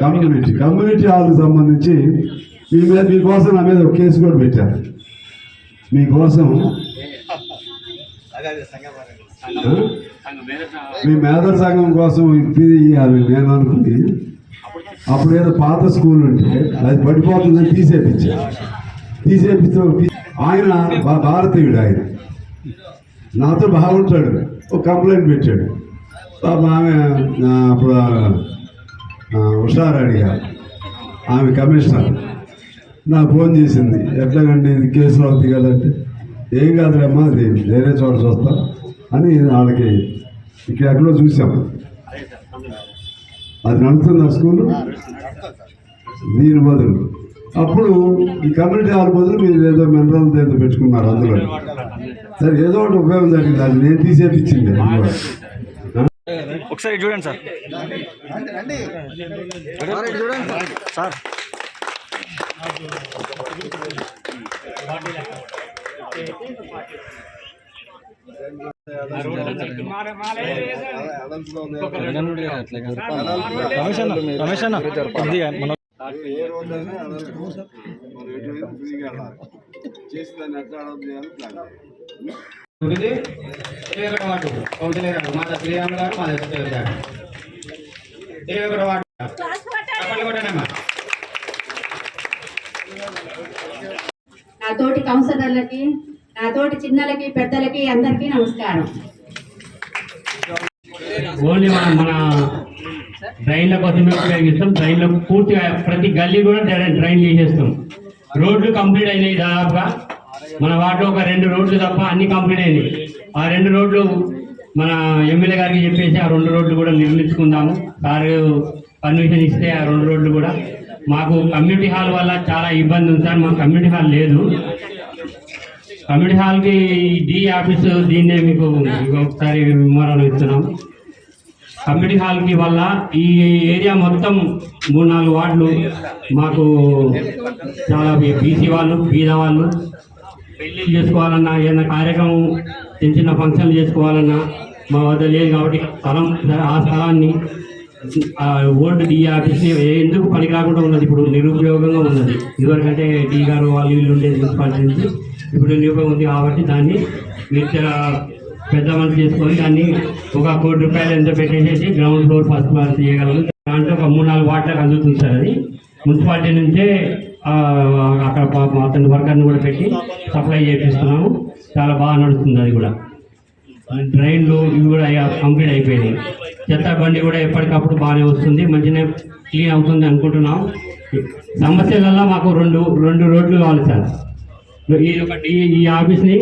Community హాల్కి సంబంధించి మీకోసం నా మీద ఒక కేసు కూడా పెట్టారు. మీకోసం మీ మేధా సంఘం కోసం ఇది ఇవ్వాలి నేను అనుకుని, అప్పుడు ఏదో పాత స్కూల్ ఉంటే అది పడిపోతుందని తీసేపించు ఆయన భారతీయుడు, ఆయన నాతో బాగుంటాడు. ఒక కంప్లైంట్ పెట్టాడు. ఆమె అప్పుడు ఉషారాణి గారు, ఆమె కమిషనర్, నాకు ఫోన్ చేసింది. ఎట్లాగండి ఇది కేసులో అవుతుంది కదంటే, ఏం కాదులేమ్మా అది వేరే చోట చూస్తా అని వాళ్ళకి ఇక్కడ ఎక్కడో చూసాం. అది నడుస్తుంది ఆ స్కూల్. దీని బదులు అప్పుడు ఈ కమ్యూనిటీ హాల్ బదులు మీరు ఏదో మినరల్ ఏదో పెట్టుకున్నారు అందులో. సరే ఏదో ఒకటి ఉపయోగం జరిగింది, అది నేను తీసేపించింది. ఒకసారి చూడండి సార్, చూడండి సార్. రమేష్ అన్న నా తోటి కౌన్సిలర్లకి, నా తోటి చిన్నలకి, పెద్దలకి అందరికీ నమస్కారం. ఓన్లీ మన డ్రైన్ల కోసమే ఉపయోగిస్తాం. డ్రైన్లకు పూర్తిగా ప్రతి గల్లీ కూడా డ్రైన్ చేసేస్తాం. రోడ్లు కంప్లీట్ అయినాయి దాదాపుగా. మన వాటిలో ఒక 2 రోడ్లు తప్ప అన్ని కంప్లీట్ అయినాయి. ఆ 2 రోడ్లు మన ఎమ్మెల్యే గారికి చెప్పేసి ఆ 2 రోడ్లు కూడా నిర్మించుకుందాము. సార్ పర్మిషన్ ఇస్తే ఆ 2 రోడ్లు కూడా. మాకు కమ్యూనిటీ హాల్ వల్ల చాలా ఇబ్బంది ఉంది సార్. మాకు కమ్యూనిటీ హాల్ లేదు. కమ్యూనిటీ హాల్కి డి ఆఫీసు దీన్నే మీకు ఒకసారి వివరాలు ఇస్తున్నాం. కమ్యూనిటీ హాల్కి వల్ల ఈ ఏరియా మొత్తం 3-4 వార్డులు మాకు చాలా బీసీ వాళ్ళు, బీద వాళ్ళు పెళ్ళిళ్ళు చేసుకోవాలన్నా, ఏదైనా కార్యక్రమం చిన్న ఫంక్షన్లు చేసుకోవాలన్నా మా వద్ద లేదు. కాబట్టి ఆ స్థలాన్ని ఓల్డ్ డి ఆఫీస్ని ఎందుకు పనికి రాకుండా ఉన్నది, ఇప్పుడు నిరుపయోగంగా ఉన్నది. ఇదివరకంటే డి గారు వాళ్ళు వీళ్ళు ఉండేది మున్సిపాలిటీ నుంచి, ఇప్పుడు నిరుపయోగం ఉంది. కాబట్టి దాన్ని మీరు పెద్ద మనసు చేసుకొని దాన్ని ఒక ₹1 కోటి ఎంత పెట్టేసేసి గ్రౌండ్ ఫ్లోర్ ఫస్ట్ ఫ్లోర్ చేయగలము. దాంట్లో ఒక 3-4 వార్డులకు అందుతుంది సార్. అది మున్సిపాలిటీ నుంచే అక్కడ అతని వర్కర్ని కూడా పెట్టి సప్లై చేపిస్తున్నాము. చాలా బాగా నడుస్తుంది. అది కూడా డ్రైన్లు ఇవి కూడా కంప్లీట్ అయిపోయినాయి. చెత్త బండి కూడా ఎప్పటికప్పుడు బాగానే వస్తుంది, మంచిగా క్లీన్ అవుతుంది అనుకుంటున్నాం. సమస్యలల్లో మాకు రెండు రోడ్లు కావాలి సార్. ఈ ఒకటి ఈ ఆఫీస్ని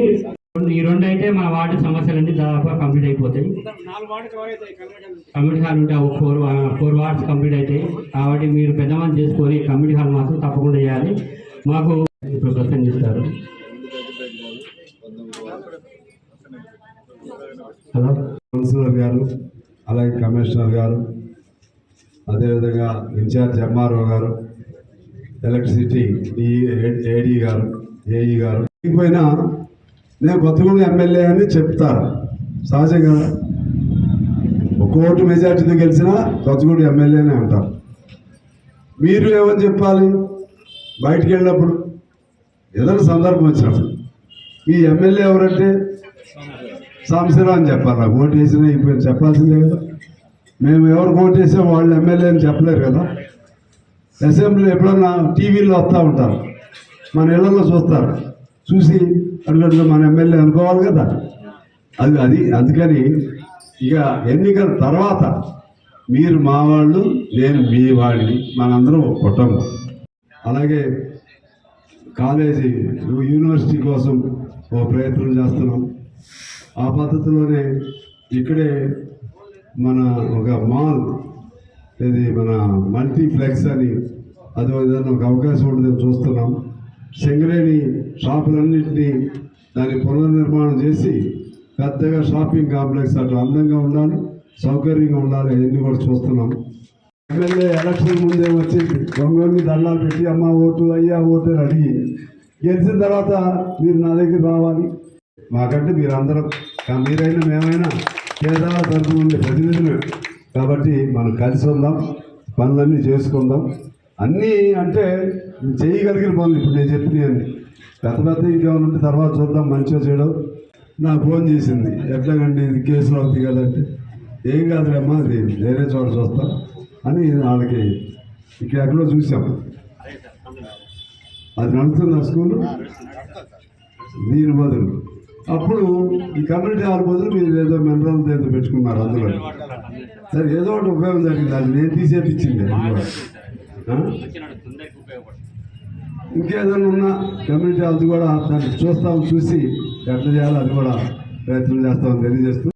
ఈ 2 అయితే మన వార్డు సమస్యలన్నీ దాదాపుగా కంప్లీట్ అయిపోతాయి. కమ్యూనిటీ హాల్ ఉంటే 4 వార్డ్స్ కంప్లీట్ అవుతాయి. కాబట్టి మీరు పెద్దమంది చేసుకొని కమ్యూనిటీ హాల్ మాత్రం తప్పకుండా చేయాలి. మాకు ఇప్పుడు ప్రశ్న చేస్తారు. హలో, కౌన్సిలర్ గారు, అలాగే కమిషనర్ గారు, అదేవిధంగా ఇన్ఛార్జ్ ఎంఆర్ఓ గారు, ఎలక్ట్రిసిటీ ఏడీ గారు, ఏఈ గారు. పోయినా నేను కొత్తగూడెం ఎమ్మెల్యే అని చెప్తారు సహజంగా. 1 ఓటు మెజార్టీతో గెలిచినా కొత్తగూడెం ఎమ్మెల్యేనే అంటారు. మీరు ఏమని చెప్పాలి బయటికి వెళ్ళినప్పుడు, ఏదైనా సందర్భం వచ్చినప్పుడు? మీ ఎమ్మెల్యే ఎవరంటే సాంబశివరావు అని చెప్పాలి. నాకు ఓటు వేసినా ఇప్పుడు చెప్పాల్సిందే కదా. మేము ఎవరికి ఓటు వేసాం వాళ్ళు ఎమ్మెల్యే అని చెప్పలేరు కదా. అసెంబ్లీ ఎప్పుడన్నా టీవీలో వస్తూ ఉంటారు, మన ఇళ్లలో చూస్తారు, చూసి అడుగడుగా మన ఎమ్మెల్యే అనుకోవాలి కదా. అది అందుకని ఇక ఎన్నికల తర్వాత మీరు మా వాళ్ళు, నేను మీ వాడిని, మనందరం ఒక కుటుంబం. అలాగే కాలేజీ యూనివర్సిటీ కోసం ఓ ప్రయత్నం చేస్తున్నాం. ఆ పద్ధతిలోనే ఇక్కడే మన ఒక మాల్, ఇది మన మల్టీప్లెక్స్ అని అది ఏదైనా ఒక అవకాశం ఉంటుందని చూస్తున్నాం. సింగరేణి షాపులన్నింటినీ దాన్ని పునర్నిర్మాణం చేసి పెద్దగా షాపింగ్ కాంప్లెక్స్ అట్లా అందంగా ఉండాలి, సౌకర్యంగా ఉండాలి. అవన్నీ కూడా చూస్తున్నాం. ఎమ్మెల్యే ఎలక్షన్ ముందే వచ్చి దొంగని దండాలు పెట్టి అమ్మ ఓటు, అయ్యా ఓటు అని అడిగి గెలిచిన తర్వాత మీరు నా దగ్గర రావాలి. మాకంటే మీరందరూ, మీరైనా మేమైనా పేదల తరఫున ఉండే ప్రతినిధులు కాబట్టి మనం కలిసి ఉందాం. పనులన్నీ చేసుకుందాం. అన్నీ అంటే చేయగలిగిన పనులు ఇప్పుడు నేను చెప్పినవన్నీ. పెద్ద పెద్ద ఇంకేమైనా ఉంటే తర్వాత చూద్దాం, మంచిగా చేయడం. నాకు ఫోన్ చేసింది, ఎట్లాగండి ఇది కేసులు అవుతుంది కదంటే, ఏం కాదులేమ్మా అది వేరే చోట చూస్తాం అని వాళ్ళకి ఇక్కడ ఎక్కడో చూసాం. అది నడుస్తుంది ఆ స్కూలు. దీని బదులు అప్పుడు ఈ కమ్యూనిటీ హాల్ బదులు మీరు ఏదో మినరల్ ఏదో పెట్టుకున్నారు అందులో. సరే ఏదో ఒకటి ఉపయోగం జరిగింది, అది నేను తీసేపించింది. ఇంకేదైనా ఉన్నా కమ్యూనిటీ హాల్ది కూడా దాన్ని చూస్తాం, చూసి ఎట్లా చేయాలో అది కూడా ప్రయత్నం చేస్తామని తెలియజేస్తూ